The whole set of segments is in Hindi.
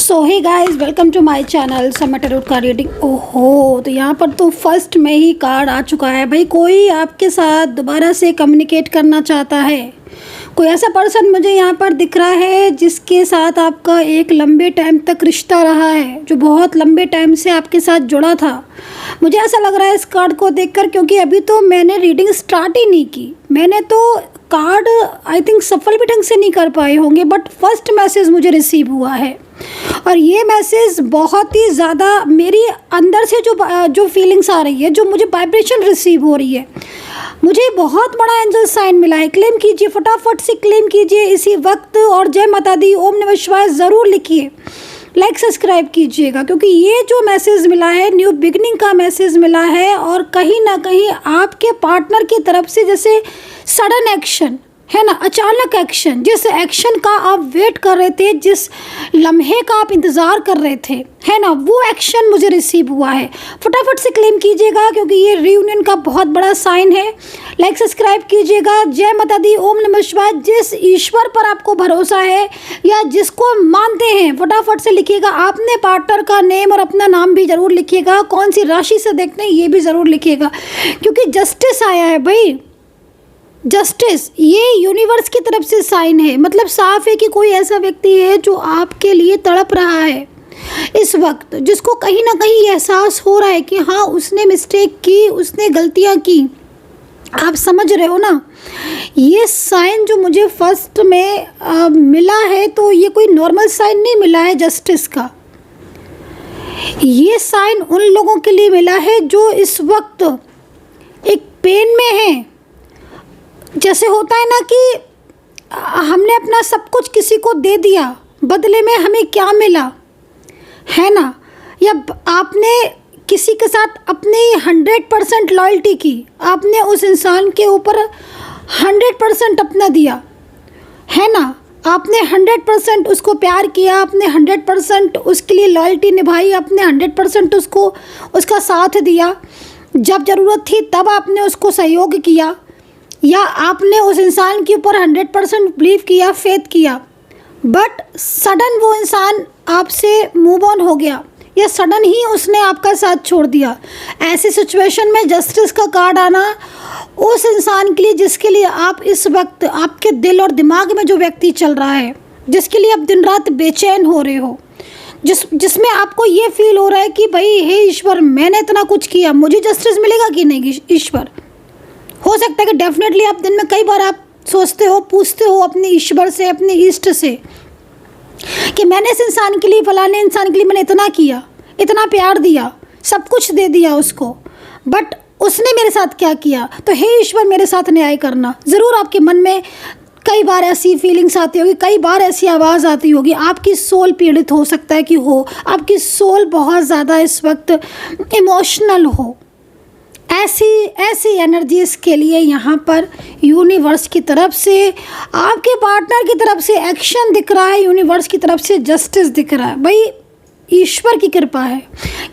So hey guys, welcome to my channel समय टैरोट का रीडिंग। ओहो, तो यहाँ पर तो फर्स्ट में ही कार्ड आ चुका है भाई। कोई आपके साथ दोबारा से कम्युनिकेट करना चाहता है। कोई ऐसा पर्सन मुझे यहाँ पर दिख रहा है जिसके साथ आपका एक लंबे टाइम तक रिश्ता रहा है, जो बहुत लंबे टाइम से आपके साथ जुड़ा था। मुझे ऐसा लग रहा है इस कार्ड को देखकर, क्योंकि अभी तो मैंने रीडिंग स्टार्ट ही नहीं की। मैंने तो कार्ड आई थिंक सफल भी ढंग से नहीं कर पाए होंगे, बट फर्स्ट मैसेज मुझे रिसीव हुआ है और ये मैसेज बहुत ही ज़्यादा मेरी अंदर से जो फीलिंग्स आ रही है, जो मुझे वाइब्रेशन रिसीव हो रही है, मुझे बहुत बड़ा एंजल साइन मिला है। क्लेम कीजिए, फटाफट से क्लेम कीजिए इसी वक्त और जय माता दी, ओम नमः शिवाय ज़रूर लिखिए, लाइक सब्सक्राइब कीजिएगा, क्योंकि ये जो मैसेज मिला है न्यू बिगनिंग का मैसेज मिला है। और कहीं ना कहीं आपके पार्टनर की तरफ से जैसे सडन एक्शन है ना, अचानक एक्शन, जिस एक्शन का आप वेट कर रहे थे, जिस लम्हे का आप इंतज़ार कर रहे थे, है ना, वो एक्शन मुझे रिसीव हुआ है। फटाफट से क्लेम कीजिएगा क्योंकि ये रियूनियन का बहुत बड़ा साइन है। लाइक सब्सक्राइब कीजिएगा। जय माता दी, ओम नमः शिवाय। जिस ईश्वर पर आपको भरोसा है या जिसको मानते हैं, फटाफट से लिखिएगा। आपने पार्टनर का नेम और अपना नाम भी ज़रूर लिखिएगा। कौन सी राशि से देखते हैं ये भी ज़रूर लिखिएगा, क्योंकि जस्टिस आया है भाई। जस्टिस ये यूनिवर्स की तरफ से साइन है। मतलब साफ है कि कोई ऐसा व्यक्ति है जो आपके लिए तड़प रहा है इस वक्त, जिसको कहीं ना कहीं एहसास हो रहा है कि हाँ उसने मिस्टेक की, उसने गलतियाँ की। आप समझ रहे हो ना। ये साइन जो मुझे फर्स्ट में मिला है, तो ये कोई नॉर्मल साइन नहीं मिला है जस्टिस का। ये साइन उन लोगों के लिए मिला है जो इस वक्त एक पेन में हैं। जैसे होता है ना कि हमने अपना सब कुछ किसी को दे दिया, बदले में हमें क्या मिला, है ना, या आपने किसी के साथ अपनी 100% लॉयल्टी की, आपने उस इंसान के ऊपर 100% अपना दिया, है ना, आपने 100% उसको प्यार किया, आपने 100% उसके लिए लॉयल्टी निभाई, आपने 100% उसको उसका साथ दिया। जब ज़रूरत थी तब आपने उसको सहयोग किया, या आपने उस इंसान के ऊपर 100% बिलीव किया, फेथ किया। बट सडन वो इंसान आपसे मूव ऑन हो गया, या सडन ही उसने आपका साथ छोड़ दिया। ऐसी सिचुएशन में जस्टिस का कार्ड आना उस इंसान के लिए जिसके लिए आप इस वक्त, आपके दिल और दिमाग में जो व्यक्ति चल रहा है, जिसके लिए आप दिन रात बेचैन हो रहे हो, जिसमें आपको ये फील हो रहा है कि भाई हे ईश्वर, मैंने इतना कुछ किया, मुझे जस्टिस मिलेगा कि नहीं ईश्वर। हो सकता है कि डेफिनेटली आप दिन में कई बार आप सोचते हो, पूछते हो अपने ईश्वर से, अपने इष्ट से, कि मैंने इस इंसान के लिए, फलाने इंसान के लिए मैंने इतना किया, इतना प्यार दिया, सब कुछ दे दिया उसको, बट उसने मेरे साथ क्या किया। तो हे ईश्वर, मेरे साथ न्याय करना। ज़रूर आपके मन में कई बार ऐसी फीलिंग्स आती होगी, कई बार ऐसी आवाज़ आती होगी। आपकी सोल पीड़ित हो सकता है कि हो, आपकी सोल बहुत ज़्यादा इस वक्त इमोशनल हो। ऐसी एनर्जीज़ के लिए यहाँ पर यूनिवर्स की तरफ से, आपके पार्टनर की तरफ से एक्शन दिख रहा है, यूनिवर्स की तरफ से जस्टिस दिख रहा है भाई। ईश्वर की कृपा है।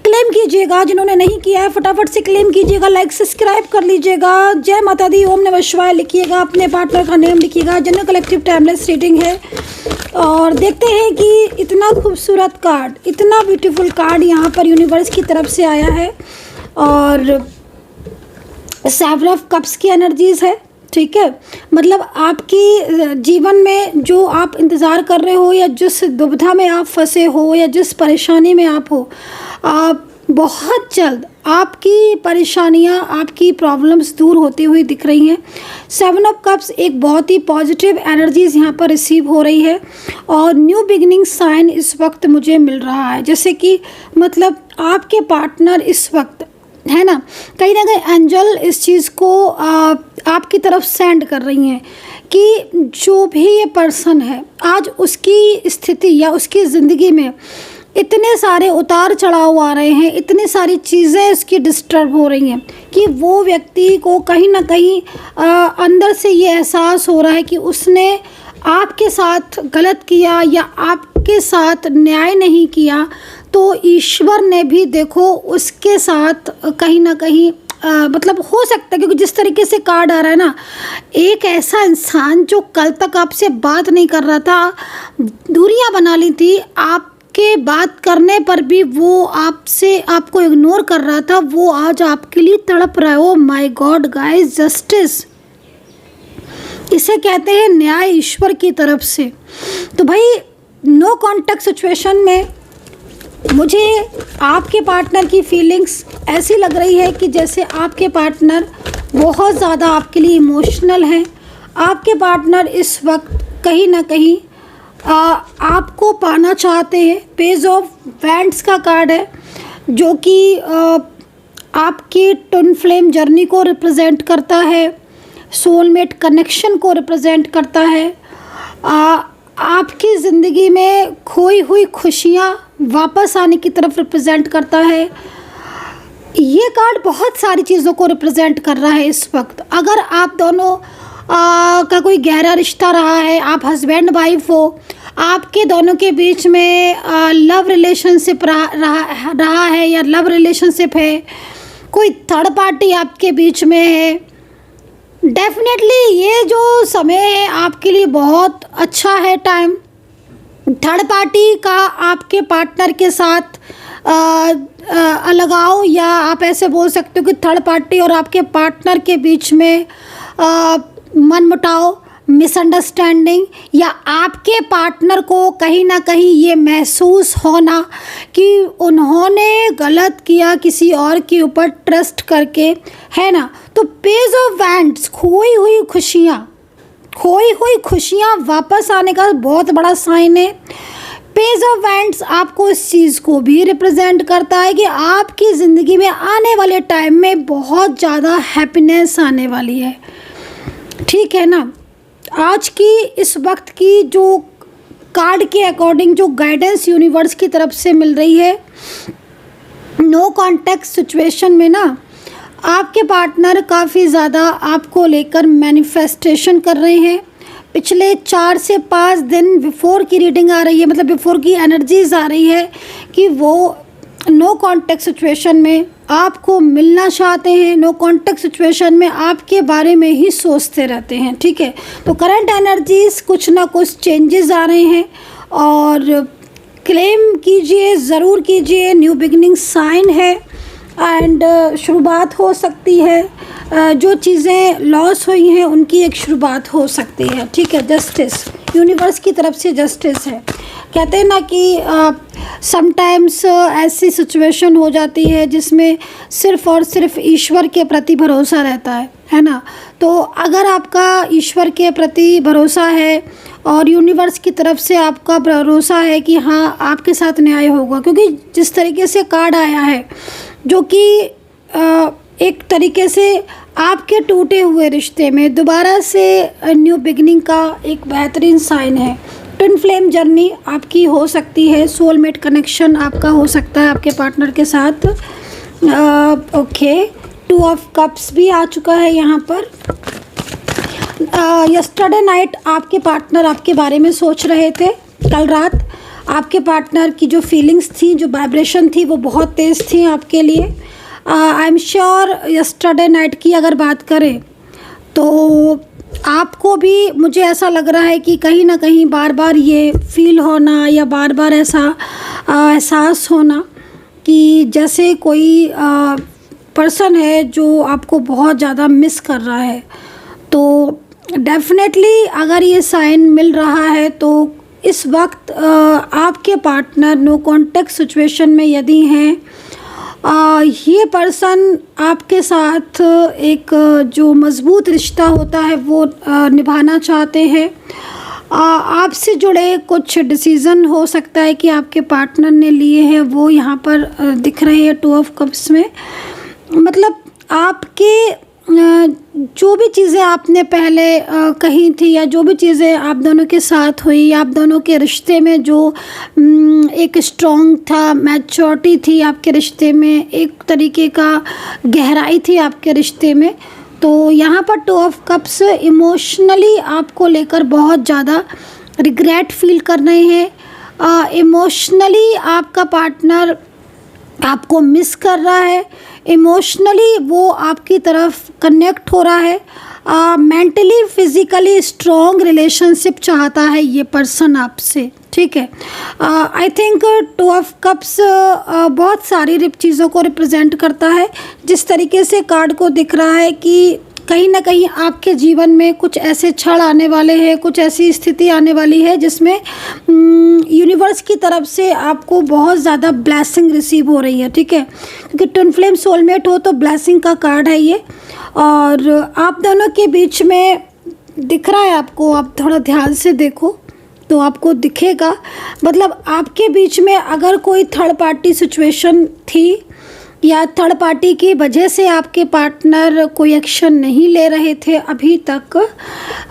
क्लेम कीजिएगा, जिन्होंने नहीं किया है फटाफट से क्लेम कीजिएगा, लाइक सब्सक्राइब कर लीजिएगा। जय माता दी, ओम नमः शिवाय लिखिएगा, अपने पार्टनर का नेम लिखिएगा। जनरल कलेक्टिव टाइमलेस रीडिंग है और देखते हैं कि इतना खूबसूरत कार्ड, इतना ब्यूटीफुल कार्ड यहाँ पर यूनिवर्स की तरफ से आया है। और 7 ऑफ कप्स की एनर्जीज़ है, ठीक है। मतलब आपकी जीवन में जो आप इंतज़ार कर रहे हो, या जिस दुविधा में आप फंसे हो, या जिस परेशानी में आप हो, आप बहुत जल्द आपकी परेशानियां, आपकी प्रॉब्लम्स दूर होती हुई दिख रही हैं। 7 ऑफ कप्स एक बहुत ही पॉजिटिव एनर्जीज़ यहाँ पर रिसीव हो रही है और न्यू बिगनिंग साइन इस वक्त मुझे मिल रहा है। जैसे कि मतलब आपके पार्टनर इस वक्त, है ना, कहीं ना कहीं एंजल इस चीज़ को आपकी तरफ सेंड कर रही हैं कि जो भी ये पर्सन है, आज उसकी स्थिति या उसकी ज़िंदगी में इतने सारे उतार चढ़ाव आ रहे हैं, इतनी सारी चीज़ें इसकी डिस्टर्ब हो रही हैं कि वो व्यक्ति को कहीं ना कहीं अंदर से ये एहसास हो रहा है कि उसने आपके साथ गलत किया या आपके साथ न्याय नहीं किया। तो ईश्वर ने भी देखो उसके साथ कहीं ना कहीं मतलब हो सकता है, क्योंकि जिस तरीके से कार्ड आ रहा है ना, एक ऐसा इंसान जो कल तक आपसे बात नहीं कर रहा था, दूरियां बना ली थी, आप आपके बात करने पर भी वो आपको इग्नोर कर रहा था, वो आज आपके लिए तड़प रहा है। Oh my God guys, justice, इसे कहते हैं न्याय ईश्वर की तरफ से। तो भाई नो कॉन्टेक्ट सिचुएशन में मुझे आपके पार्टनर की फीलिंग्स ऐसी लग रही है कि जैसे आपके पार्टनर बहुत ज़्यादा आपके लिए इमोशनल हैं। आपके पार्टनर इस वक्त कहीं ना कहीं आपको पाना चाहते हैं। पेज ऑफ वैंड्स का कार्ड है जो कि आपकी ट्विन फ्लेम जर्नी को रिप्रेजेंट करता है, सोलमेट कनेक्शन को रिप्रेजेंट करता है, आपकी ज़िंदगी में खोई हुई खुशियाँ वापस आने की तरफ रिप्रेजेंट करता है। ये कार्ड बहुत सारी चीज़ों को रिप्रेजेंट कर रहा है इस वक्त। अगर आप दोनों का कोई गहरा रिश्ता रहा है, आप हस्बैंड वाइफ हो, आपके दोनों के बीच में लव रिलेशनशिप रहा है या लव रिलेशनशिप है, कोई थर्ड पार्टी आपके बीच में है, डेफिनेटली ये जो समय है आपके लिए बहुत अच्छा है टाइम। थर्ड पार्टी का आपके पार्टनर के साथ अलगाव, या आप ऐसे बोल सकते हो कि थर्ड पार्टी और आपके पार्टनर के बीच में मनमुटाव, मिसअंडरस्टैंडिंग, या आपके पार्टनर को कहीं ना कहीं ये महसूस होना कि उन्होंने गलत किया किसी और के ऊपर ट्रस्ट करके, है ना। तो पेज ऑफ वैंड्स, खोई हुई खुशियाँ वापस आने का बहुत बड़ा साइन है। पेज ऑफ वैंड्स आपको इस चीज़ को भी रिप्रेजेंट करता है कि आपकी ज़िंदगी में आने वाले टाइम में बहुत ज़्यादा हैप्पीनेस आने वाली है, ठीक है ना। आज की इस वक्त की जो कार्ड के अकॉर्डिंग जो गाइडेंस यूनिवर्स की तरफ से मिल रही है, नो कॉन्टेक्ट सिचुएशन में ना आपके पार्टनर काफ़ी ज़्यादा आपको लेकर मैनिफेस्टेशन कर रहे हैं। पिछले 4 से 5 दिन बिफोर की रीडिंग आ रही है, मतलब बिफोर की एनर्जीज आ रही है कि वो नो कॉन्टेक्ट सिचुएशन में आपको मिलना चाहते हैं, नो कॉन्टेक्ट सिचुएशन में आपके बारे में ही सोचते रहते हैं, ठीक है। तो करंट एनर्जीज कुछ ना कुछ चेंजेस आ रहे हैं और क्लेम कीजिए, ज़रूर कीजिए, न्यू बिगनिंग साइन है एंड शुरुआत हो सकती है। जो चीज़ें लॉस हुई हैं उनकी एक शुरुआत हो सकती है, ठीक है। जस्टिस, यूनिवर्स की तरफ से जस्टिस है। कहते हैं ना कि समटाइम्स ऐसी सिचुएशन हो जाती है जिसमें सिर्फ़ और सिर्फ ईश्वर के प्रति भरोसा रहता है ना। तो अगर आपका ईश्वर के प्रति भरोसा है और यूनिवर्स की तरफ से आपका भरोसा है कि हाँ आपके साथ न्याय होगा, क्योंकि जिस तरीके से कार्ड आया है जो कि एक तरीके से आपके टूटे हुए रिश्ते में दोबारा से न्यू बिगनिंग का एक बेहतरीन साइन है। ट्विन फ्लेम जर्नी आपकी हो सकती है, सोलमेट कनेक्शन आपका हो सकता है आपके पार्टनर के साथ। ओके, 2 ऑफ कप्स भी आ चुका है यहाँ पर। यस्टरडे नाइट आपके पार्टनर आपके बारे में सोच रहे थे। कल रात आपके पार्टनर की जो फीलिंग्स थी, जो वाइब्रेशन थी, वो बहुत तेज़ थी आपके लिए। I am sure yesterday night की अगर बात करें तो आपको भी, मुझे ऐसा लग रहा है कि कहीं ना कहीं बार बार ये फील होना या बार बार ऐसा एहसास होना कि जैसे कोई पर्सन है जो आपको बहुत ज़्यादा मिस कर रहा है। तो डेफिनेटली अगर ये साइन मिल रहा है तो इस वक्त आपके पार्टनर नो कॉन्टेक्ट सिचुएशन में यदि हैं, ये पर्सन आपके साथ एक जो मज़बूत रिश्ता होता है वो निभाना चाहते हैं। आपसे जुड़े कुछ डिसीज़न हो सकता है कि आपके पार्टनर ने लिए हैं, वो यहाँ पर दिख रहे हैं 2 ऑफ कप्स में। मतलब आपके जो भी चीज़ें आपने पहले कही थी या जो भी चीज़ें आप दोनों के साथ हुई, आप दोनों के रिश्ते में जो एक स्ट्रॉन्ग था, मैच्योरिटी थी आपके रिश्ते में, एक तरीके का गहराई थी आपके रिश्ते में, तो यहाँ पर 2 ऑफ कप्स इमोशनली आपको लेकर बहुत ज़्यादा रिग्रेट फील कर रहे हैं। इमोशनली आपका पार्टनर आपको मिस कर रहा है, इमोशनली वो आपकी तरफ कनेक्ट हो रहा है, मेंटली फिज़िकली स्ट्रॉन्ग रिलेशनशिप चाहता है ये पर्सन आपसे, ठीक है। आई थिंक 2 ऑफ कप्स बहुत सारी चीज़ों को रिप्रेजेंट करता है। जिस तरीके से कार्ड को दिख रहा है कि कहीं ना कहीं आपके जीवन में कुछ ऐसे क्षण आने वाले हैं, कुछ ऐसी स्थिति आने वाली है जिसमें यूनिवर्स की तरफ से आपको बहुत ज़्यादा ब्लेसिंग रिसीव हो रही है, ठीक है। क्योंकि ट्विन फ्लेम सोलमेट हो तो ब्लेसिंग का कार्ड है ये। और आप दोनों के बीच में दिख रहा है आपको, आप थोड़ा ध्यान से देखो तो आपको दिखेगा। मतलब आपके बीच में अगर कोई थर्ड पार्टी सिचुएशन थी या थर्ड पार्टी की वजह से आपके पार्टनर कोई एक्शन नहीं ले रहे थे अभी तक,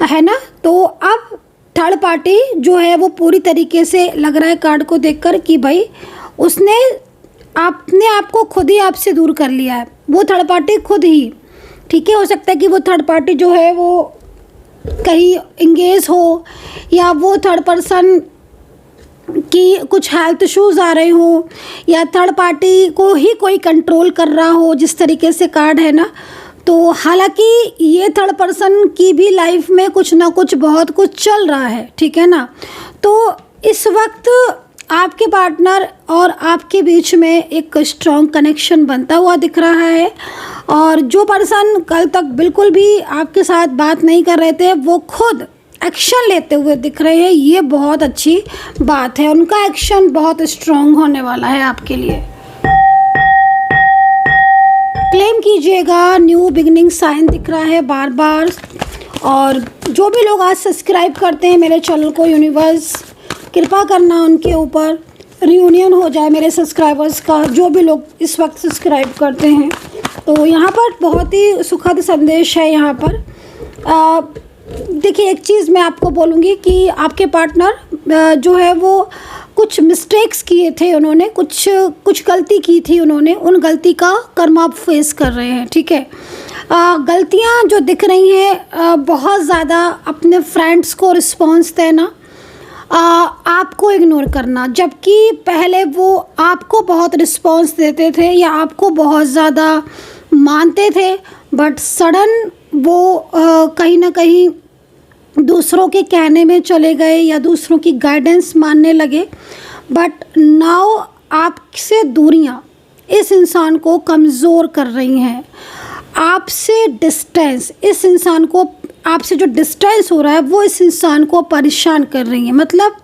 है ना, तो अब थर्ड पार्टी जो है वो पूरी तरीके से लग रहा है कार्ड को देखकर कि भाई उसने आपने आपको खुद ही आपसे दूर कर लिया है, वो थर्ड पार्टी खुद ही, ठीक है। हो सकता है कि वो थर्ड पार्टी जो है वो कहीं इंगेज हो या वो थर्ड पर्सन कि कुछ हेल्थ इश्यूज़ आ रहे हो या थर्ड पार्टी को ही कोई कंट्रोल कर रहा हो, जिस तरीके से कार्ड है ना। तो हालांकि ये थर्ड पर्सन की भी लाइफ में कुछ ना कुछ बहुत कुछ चल रहा है, ठीक है ना। तो इस वक्त आपके पार्टनर और आपके बीच में एक स्ट्रॉन्ग कनेक्शन बनता हुआ दिख रहा है। और जो पर्सन कल तक बिल्कुल भी आपके साथ बात नहीं कर रहे थे वो खुद एक्शन लेते हुए दिख रहे हैं, ये बहुत अच्छी बात है। उनका एक्शन बहुत स्ट्रॉन्ग होने वाला है आपके लिए। क्लेम कीजिएगा, न्यू बिगनिंग साइन दिख रहा है बार बार। और जो भी लोग आज सब्सक्राइब करते हैं मेरे चैनल को, यूनिवर्स कृपा करना उनके ऊपर रियूनियन हो जाए मेरे सब्सक्राइबर्स का, जो भी लोग इस वक्त सब्सक्राइब करते हैं। तो यहाँ पर बहुत ही सुखद संदेश है। यहाँ पर देखिए एक चीज़ मैं आपको बोलूँगी कि आपके पार्टनर जो है वो कुछ मिस्टेक्स किए थे, उन्होंने कुछ गलती की थी उन्होंने, उन गलती का कर्म आप फेस कर रहे हैं, ठीक है। गलतियाँ जो दिख रही हैं, बहुत ज़्यादा अपने फ्रेंड्स को रिस्पॉन्स देना, आपको इग्नोर करना, जबकि पहले वो आपको बहुत रिस्पॉन्स देते थे या आपको बहुत ज़्यादा मानते थे, बट सडन वो कहीं ना कहीं दूसरों के कहने में चले गए या दूसरों की गाइडेंस मानने लगे। बट नाउ आपसे दूरियां इस इंसान को कमज़ोर कर रही हैं। आपसे डिस्टेंस, इस इंसान को आपसे जो डिस्टेंस हो रहा है वो इस इंसान को परेशान कर रही है। मतलब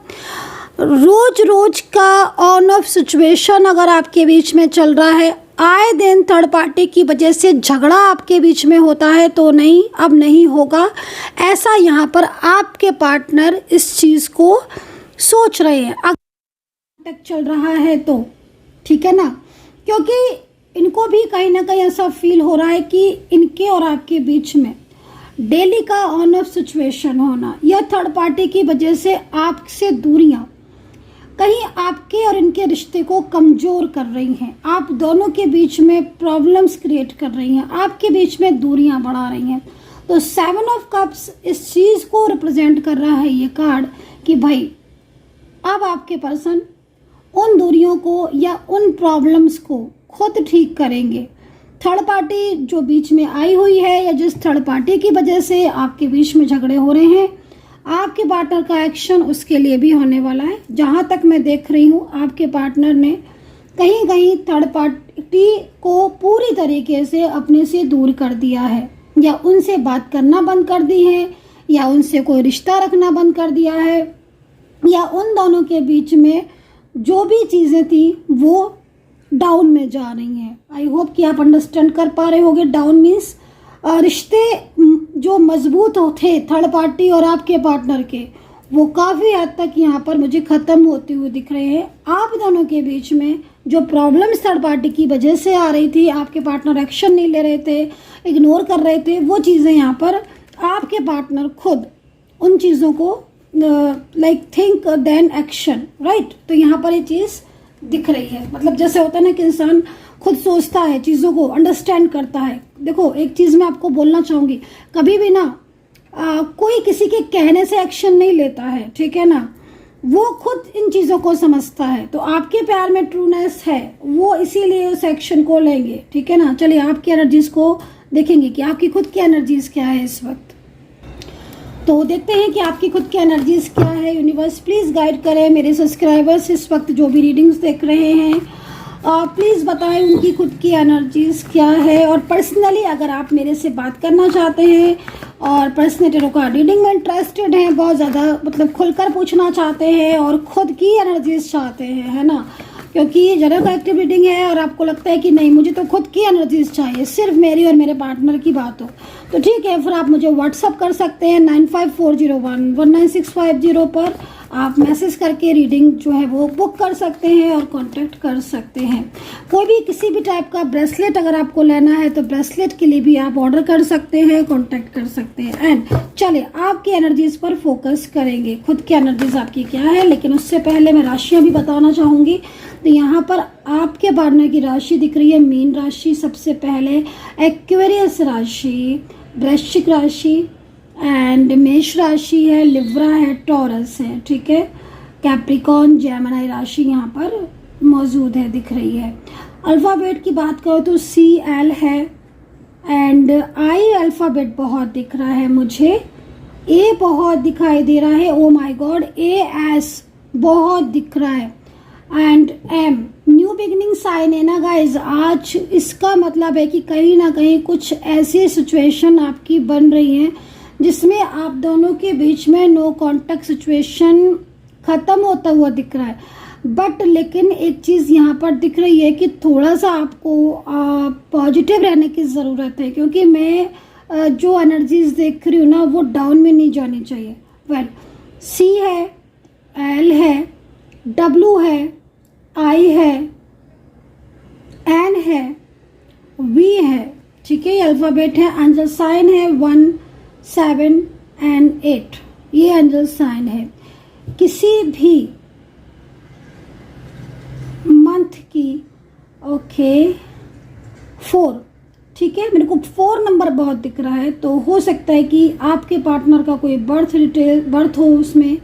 रोज़ रोज़ का ऑन ऑफ सिचुएशन अगर आपके बीच में चल रहा है, आए दिन थर्ड पार्टी की वजह से झगड़ा आपके बीच में होता है, तो नहीं, अब नहीं होगा ऐसा। यहाँ पर आपके पार्टनर इस चीज़ को सोच रहे हैं अगर तक चल रहा है तो, ठीक है ना। क्योंकि इनको भी कहीं ना कहीं ऐसा फील हो रहा है कि इनके और आपके बीच में डेली का ऑन ऑफ सिचुएशन होना या थर्ड पार्टी की वजह से आपसे दूरियां कहीं आपके और इनके रिश्ते को कमज़ोर कर रही हैं। आप दोनों के बीच में प्रॉब्लम्स क्रिएट कर रही हैं, आपके बीच में दूरियां बढ़ा रही हैं। तो 7 ऑफ कप्स इस चीज़ को रिप्रेजेंट कर रहा है ये कार्ड कि भाई अब आपके पर्सन उन दूरियों को या उन प्रॉब्लम्स को खुद ठीक करेंगे। थर्ड पार्टी जो बीच में आई हुई है या जिस थर्ड पार्टी की वजह से आपके बीच में झगड़े हो रहे हैं, आपके पार्टनर का एक्शन उसके लिए भी होने वाला है। जहाँ तक मैं देख रही हूँ आपके पार्टनर ने कहीं कहीं थर्ड पार्टी को पूरी तरीके से अपने से दूर कर दिया है, या उनसे बात करना बंद कर दी है, या उनसे कोई रिश्ता रखना बंद कर दिया है, या उन दोनों के बीच में जो भी चीज़ें थी वो डाउन में जा रही हैं। आई होप कि आप अंडरस्टैंड कर पा रहे होंगे। डाउन मीन्स रिश्ते जो मजबूत थे थर्ड पार्टी और आपके पार्टनर के, वो काफ़ी हद तक यहाँ पर मुझे ख़त्म होते हुए दिख रहे हैं। आप दोनों के बीच में जो प्रॉब्लम्स थर्ड पार्टी की वजह से आ रही थी, आपके पार्टनर एक्शन नहीं ले रहे थे, इग्नोर कर रहे थे, वो चीज़ें यहाँ पर आपके पार्टनर खुद उन चीज़ों को like think then action, right. तो यहाँ पर ये चीज़ दिख रही है। मतलब जैसे होता है ना कि इंसान खुद सोचता है, चीज़ों को अंडरस्टैंड करता है। देखो एक चीज़ मैं आपको बोलना चाहूँगी, कभी भी ना कोई किसी के कहने से एक्शन नहीं लेता है, ठीक है ना, वो खुद इन चीज़ों को समझता है। तो आपके प्यार में ट्रूनेस है, वो इसीलिए उस एक्शन को लेंगे, ठीक है ना। चलिए आपकी एनर्जीज को देखेंगे कि आपकी खुद की एनर्जीज क्या है इस वक्त। तो देखते हैं कि आपकी खुद की एनर्जीज क्या है। यूनिवर्स प्लीज़ गाइड करें मेरे सब्सक्राइबर्स इस वक्त जो भी रीडिंग्स देख रहे हैं, प्लीज़ बताएं उनकी खुद की एनर्जीज क्या है। और पर्सनली अगर आप मेरे से बात करना चाहते हैं और पर्सनल टेरो कार्ड रीडिंग में इंटरेस्टेड हैं, बहुत ज़्यादा मतलब खुलकर पूछना चाहते हैं और खुद की एनर्जीज चाहते हैं, है ना, क्योंकि ये जनरल कलेक्टिव रीडिंग है और आपको लगता है कि नहीं मुझे तो खुद की एनर्जीज चाहिए, सिर्फ मेरी और मेरे पार्टनर की बात हो, तो ठीक है, फिर आप मुझे व्हाट्सअप कर सकते हैं 9540119650 पर। आप मैसेज करके रीडिंग जो है वो बुक कर सकते हैं और कांटेक्ट कर सकते हैं। कोई भी किसी भी टाइप का ब्रेसलेट अगर आपको लेना है तो ब्रेसलेट के लिए भी आप ऑर्डर कर सकते हैं, कांटेक्ट कर सकते हैं। एंड चलिए आपकी एनर्जीज पर फोकस करेंगे, खुद की एनर्जीज आपकी क्या है। लेकिन उससे पहले मैं राशियाँ भी बताना चाहूँगी। तो यहाँ पर आपके पार्टनर की राशि दिख रही है मीन राशि, सबसे पहले एक्वेरियस राशि, वृश्चिक राशि एंड मेष राशि है, लिब्रा है, टॉरस है, ठीक है, कैप्रिकॉर्न, जेमिनी राशि यहाँ पर मौजूद है, दिख रही है। अल्फ़ाबेट की बात करो तो CL है एंड I अल्फ़ाबेट बहुत दिख रहा है मुझे, A बहुत दिखाई दे रहा है, ओ माय गॉड, AS बहुत दिख रहा है and M new beginning sign है ना गाइज आज। इसका मतलब है कि कहीं ना कहीं कुछ ऐसी सिचुएशन आपकी बन रही है जिसमें आप दोनों के बीच में नो कॉन्टैक्ट सिचुएशन ख़त्म होता हुआ दिख रहा है। बट लेकिन एक चीज़ यहाँ पर दिख रही है कि थोड़ा सा आपको पॉजिटिव रहने की ज़रूरत है, क्योंकि मैं जो एनर्जीज देख रही हूँ ना वो डाउन में नहीं जानी चाहिए। वेल C है, L है, W है, I है, N है, V है, ठीक है, ये अल्फ़ाबेट है। एंजल साइन है 1, 7 एंड 8, ये एंजल साइन है। किसी भी मंथ की ओके 4, ठीक है, मेरे को 4 नंबर बहुत दिख रहा है, तो हो सकता है कि आपके पार्टनर का कोई बर्थ हो उसमें,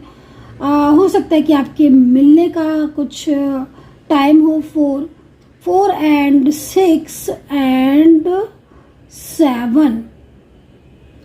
हो सकता है कि आपके मिलने का कुछ टाइम हो। 4 एंड 6 एंड 7,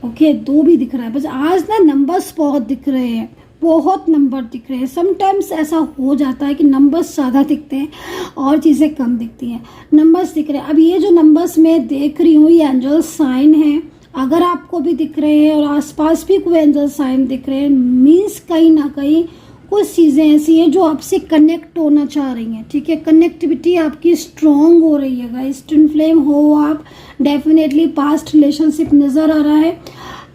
ओके 2 भी दिख रहा है। बस आज ना नंबर्स बहुत दिख रहे हैं, बहुत नंबर दिख रहे हैं। समटाइम्स ऐसा हो जाता है कि नंबर्स ज़्यादा दिखते हैं और चीज़ें कम दिखती हैं, नंबर्स दिख रहे हैं। अब ये जो नंबर्स मैं देख रही हूँ ये एंजल साइन है, अगर आपको भी दिख रहे हैं और आसपास भी कोई एंजल साइन दिख रहे हैं, मीन्स कहीं ना कहीं कुछ चीज़ें ऐसी हैं जो आपसे कनेक्ट होना चाह रही हैं, ठीक है, कनेक्टिविटी आपकी स्ट्रॉन्ग हो रही है गाइस। ट्विन फ्लेम हो आप, डेफिनेटली पास्ट रिलेशनशिप नज़र आ रहा है,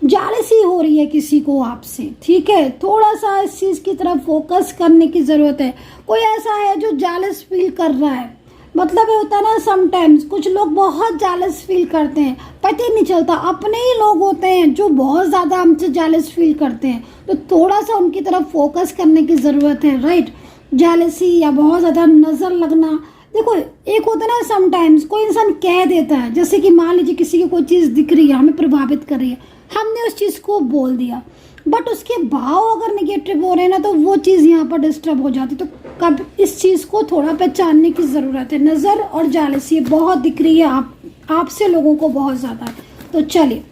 जालसी हो रही है किसी को आपसे, ठीक है, थोड़ा सा इस चीज़ की तरफ फोकस करने की ज़रूरत है। कोई ऐसा है जो जालस फील कर रहा है, मतलब ये होता है ना समटाइम्स कुछ लोग बहुत जालस फील करते हैं, पता ही नहीं चलता, अपने ही लोग होते हैं जो बहुत ज़्यादा हमसे जालस फील करते हैं, तो थोड़ा सा उनकी तरफ फोकस करने की ज़रूरत है, राइट। जालसी या बहुत ज़्यादा नज़र लगना, देखो एक होता है ना समटाइम्स कोई इंसान कह देता है, जैसे कि मान लीजिए किसी की कोई चीज़ दिख रही है, हमें प्रभावित कर रही है, हमने उस चीज़ को बोल दिया, बट उसके भाव अगर नेगेटिव हो रहे हैं ना तो वो चीज़ यहाँ पर डिस्टर्ब हो जाती है। तो कब इस चीज़ को थोड़ा पहचानने की ज़रूरत है। नज़र और जालसी बहुत दिख रही है आपसे लोगों को बहुत ज़्यादा। तो चलिए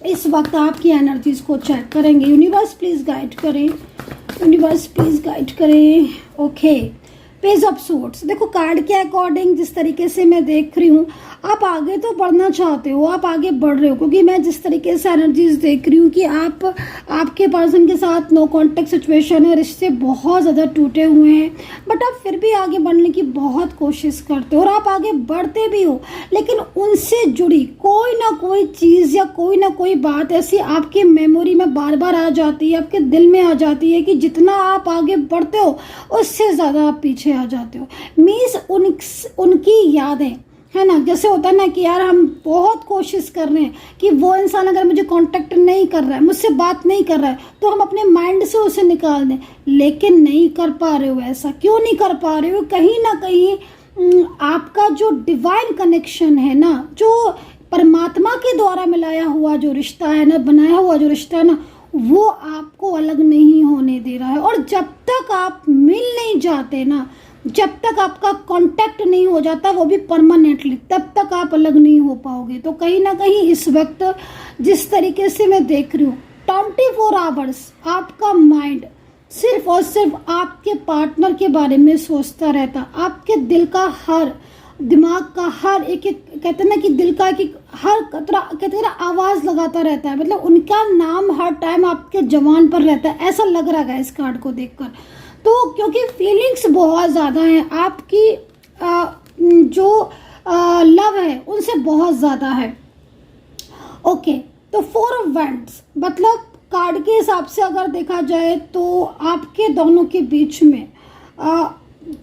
इस वक्त आपकी एनर्जीज को चेक करेंगे। यूनिवर्स प्लीज़ गाइड करें, यूनिवर्स प्लीज़ गाइड करें। ओके, पेज ऑफ सोर्ट्स, देखो कार्ड के अकॉर्डिंग जिस तरीके से मैं देख रही हूँ आप आगे तो बढ़ना चाहते हो, आप आगे बढ़ रहे हो, क्योंकि मैं जिस तरीके से एनर्जीज देख रही हूँ कि आपके पर्सन के साथ नो कॉन्टेक्ट सिचुएशन है, रिश्ते बहुत ज़्यादा टूटे हुए हैं, बट आप फिर भी आगे बढ़ने की बहुत कोशिश करते हो और आप आगे बढ़ते भी हो, लेकिन उनसे जुड़ी कोई ना कोई चीज़ या कोई ना कोई बात ऐसी आपके मेमोरी में बार बार आ जाती है, आपके दिल में आ जाती है कि जितना आप आगे बढ़ते हो उससे ज़्यादा आप पीछे आ जाते हो। मीन्स उनकी यादें, है ना, जैसे होता है ना कि यार हम बहुत कोशिश कर रहे हैं कि वो इंसान अगर मुझे कांटेक्ट नहीं कर रहा है, मुझसे बात नहीं कर रहा है, तो हम अपने माइंड से उसे निकाल दें, लेकिन नहीं कर पा रहे हो। ऐसा क्यों नहीं कर पा रहे हो? कहीं ना कहीं आपका जो डिवाइन कनेक्शन है ना, जो परमात्मा के द्वारा मिलाया हुआ जो रिश्ता है ना, बनाया हुआ जो रिश्ता है ना, वो आपको अलग नहीं होने दे रहा है। और जब तक आप मिल नहीं जाते ना, जब तक आपका कांटेक्ट नहीं हो जाता, वो भी परमानेंटली, तब तक आप अलग नहीं हो पाओगे। तो कहीं ना कहीं इस वक्त जिस तरीके से मैं देख रही हूँ 24 आवर्स आपका माइंड सिर्फ और सिर्फ आपके पार्टनर के बारे में सोचता रहता। आपके दिल का हर, दिमाग का हर एक एक, कहते हैं ना कि दिल का एक हर कतरा, कहते हैं ना, आवाज़ लगाता रहता है। मतलब उनका नाम हर टाइम आपके जवान पर रहता है, ऐसा लग रहा है इस कार्ड को देखकर। तो क्योंकि फीलिंग्स बहुत ज़्यादा हैं आपकी, जो लव है उनसे बहुत ज़्यादा है। ओके, तो 4 ऑफ वैंड्स मतलब कार्ड के हिसाब से अगर देखा जाए तो आपके दोनों के बीच में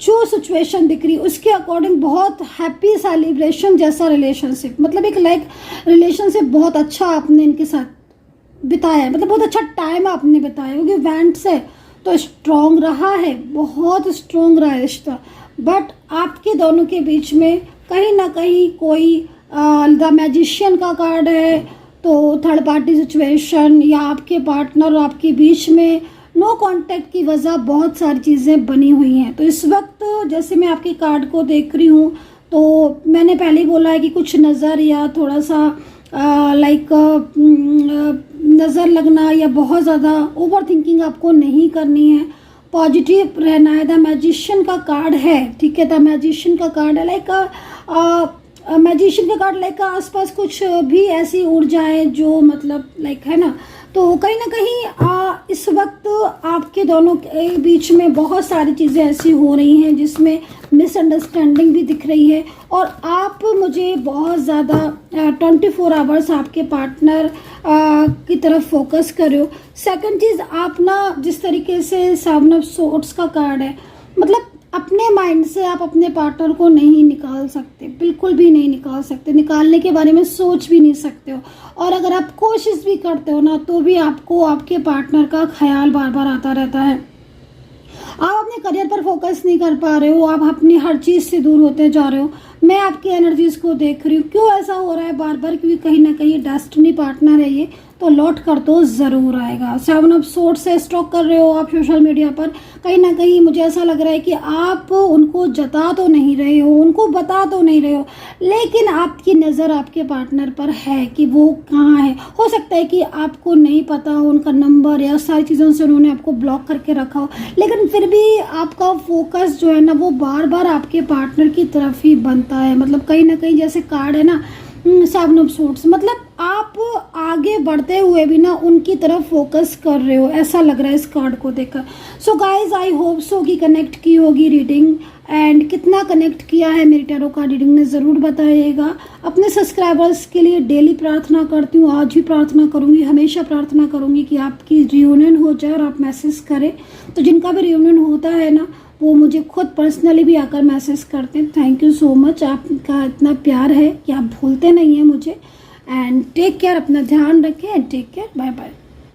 जो सिचुएशन दिख रही है उसके अकॉर्डिंग बहुत हैप्पी सेलिब्रेशन जैसा रिलेशनशिप, मतलब एक लाइक रिलेशनशिप बहुत अच्छा आपने इनके साथ बिताया है, मतलब बहुत अच्छा टाइम आपने बिताया। क्योंकि वैंड्स है तो स्ट्रॉन्ग रहा है, बहुत स्ट्रॉन्ग रहा है रिश्ता। बट आपके दोनों के बीच में कहीं ना कहीं कोई द मैजिशियन का कार्ड है, तो थर्ड पार्टी सिचुएशन या आपके पार्टनर और आपके बीच में नो कांटेक्ट की वजह बहुत सारी चीज़ें बनी हुई हैं। तो इस वक्त जैसे मैं आपके कार्ड को देख रही हूँ तो मैंने पहले ही बोला है कि कुछ नज़र या थोड़ा सा लाइक नज़र लगना या बहुत ज़्यादा ओवर थिंकिंग आपको नहीं करनी है, पॉजिटिव रहना है। द मैजिशियन का कार्ड है, ठीक है, द मैजिशियन का कार्ड है लाइक मैजिशियन का कार्ड लाइक आसपास कुछ भी ऐसी ऊर्जाएं जो मतलब लाइक है ना, तो कहीं ना कहीं इस वक्त आपके दोनों के बीच में बहुत सारी चीज़ें ऐसी हो रही हैं जिसमें मिसअंडरस्टैंडिंग भी दिख रही है। और आप मुझे बहुत ज़्यादा 24 आवर्स आपके पार्टनर की तरफ फोकस कर रहे हो। सेकंड चीज़, आप ना जिस तरीके से 7 ऑफ सोर्ड्स का कार्ड है, मतलब अपने माइंड से आप अपने पार्टनर को नहीं निकाल सकते, बिल्कुल भी नहीं निकाल सकते, निकालने के बारे में सोच भी नहीं सकते हो। और अगर आप कोशिश भी करते हो ना तो भी आपको आपके पार्टनर का ख्याल बार बार आता रहता है। आप अपने करियर पर फोकस नहीं कर पा रहे हो, आप अपनी हर चीज़ से दूर होते जा रहे हो। मैं आपकी एनर्जीज को देख रही हूँ, क्यों ऐसा हो रहा है बार बार, क्योंकि कहीं ना कहीं डेस्टिनी पार्टनर है ये, तो लौट कर तो ज़रूर आएगा। 7 ऑफ सोर्ड्स से स्टॉक कर रहे हो आप सोशल मीडिया पर, कहीं ना कहीं मुझे ऐसा लग रहा है कि आप उनको जता तो नहीं रहे हो, उनको बता तो नहीं रहे हो, लेकिन आपकी नज़र आपके पार्टनर पर है कि वो कहाँ है। हो सकता है कि आपको नहीं पता हो उनका नंबर या सारी चीज़ों से उन्होंने आपको ब्लॉक करके रखा हो, लेकिन फिर भी आपका फोकस जो है ना वो बार बार आपके पार्टनर की तरफ ही बनता है। मतलब कहीं ना कहीं जैसे कार्ड है ना 7 ऑफ सोर्ड्स, मतलब आप आगे बढ़ते हुए भी ना उनकी तरफ फोकस कर रहे हो, ऐसा लग रहा है इस कार्ड को देखकर। So guys I hope so कि कनेक्ट की होगी रीडिंग, एंड कितना कनेक्ट किया है मेरी टैरो कार्ड रीडिंग ने ज़रूर बताइएगा। अपने सब्सक्राइबर्स के लिए डेली प्रार्थना करती हूँ, आज भी प्रार्थना करूँगी, हमेशा प्रार्थना करूँगी कि आपकी रियूनियन हो जाए और आप मैसेज करें। तो जिनका भी रियूनियन होता है ना वो मुझे खुद पर्सनली भी आकर मैसेज करते हैं। थैंक यू सो मच, आपका इतना प्यार है कि आप भूलते नहीं हैं मुझे। एंड टेक केयर, अपना ध्यान रखें, टेक केयर, बाय बाय।